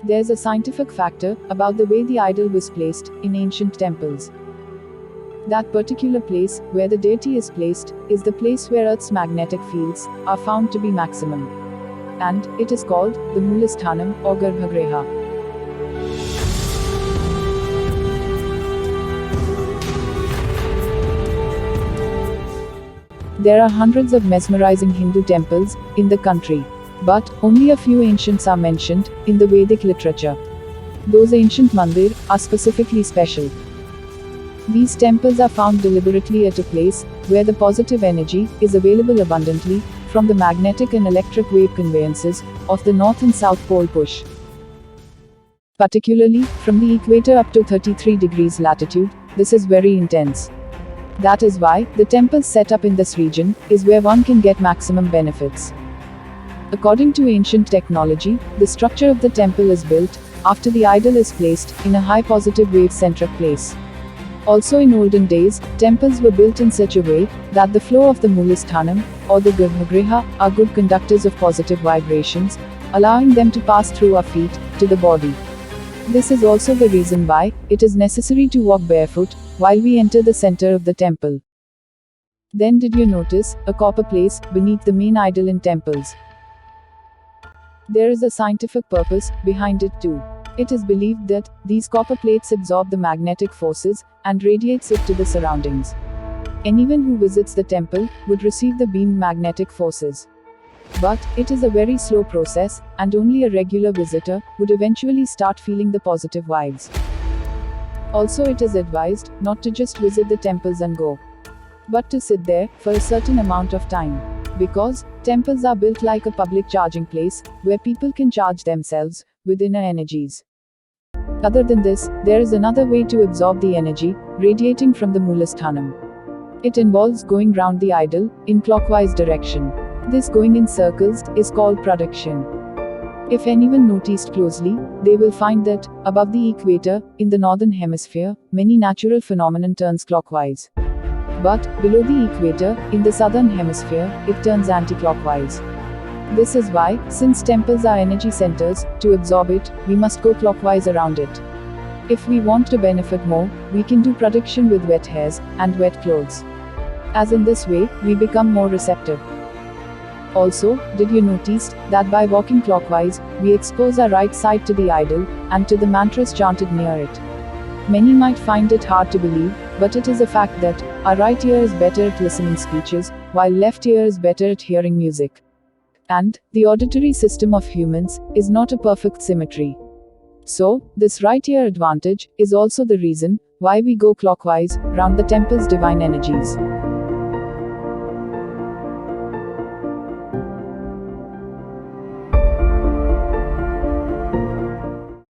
There's a scientific factor about the way the idol was placed in ancient temples. That particular place, where the deity is placed, is the place where Earth's magnetic fields are found to be maximum. And it is called the Moolasthanam or Garbhagriha. There are hundreds of mesmerizing Hindu temples in the country, but only a few ancients are mentioned in the Vedic literature. Those ancient mandir are specifically special. These temples are found deliberately at a place where the positive energy is available abundantly from the magnetic and electric wave conveyances of the North and South Pole push. Particularly from the equator up to 33 degrees latitude, this is very intense. That is why the temples set up in this region is where one can get maximum benefits. According to ancient technology, the structure of the temple is built after the idol is placed in a high positive wave centric place. Also in olden days, temples were built in such a way that the flow of the Moolasthanam or the Garbhagriha are good conductors of positive vibrations, allowing them to pass through our feet to the body. This is also the reason why it is necessary to walk barefoot while we enter the center of the temple. Then did you notice a copper place beneath the main idol in temples? There is a scientific purpose behind it too. It is believed that these copper plates absorb the magnetic forces and radiates it to the surroundings. Anyone who visits the temple would receive the beamed magnetic forces. But it is a very slow process, and only a regular visitor would eventually start feeling the positive vibes. Also, it is advised not to just visit the temples and go, but to sit there for a certain amount of time. Because temples are built like a public charging place where people can charge themselves with inner energies. Other than this, there is another way to absorb the energy radiating from the Moolasthanam. It involves going round the idol in clockwise direction. This going in circles is called pradakshina. If anyone noticed closely, they will find that above the equator in the northern hemisphere, many natural phenomenon turns clockwise. But below the equator in the southern hemisphere, it turns anti-clockwise. This is why, since temples are energy centers, to absorb it, we must go clockwise around it. If we want to benefit more, we can do pradakshina with wet hairs and wet clothes. As in this way, we become more receptive. Also, did you notice that by walking clockwise, we expose our right side to the idol and to the mantras chanted near it? Many might find it hard to believe, but it is a fact that our right ear is better at listening speeches, while left ear is better at hearing music. And the auditory system of humans is not a perfect symmetry. So, this right ear advantage is also the reason why we go clockwise round the temple's divine energies.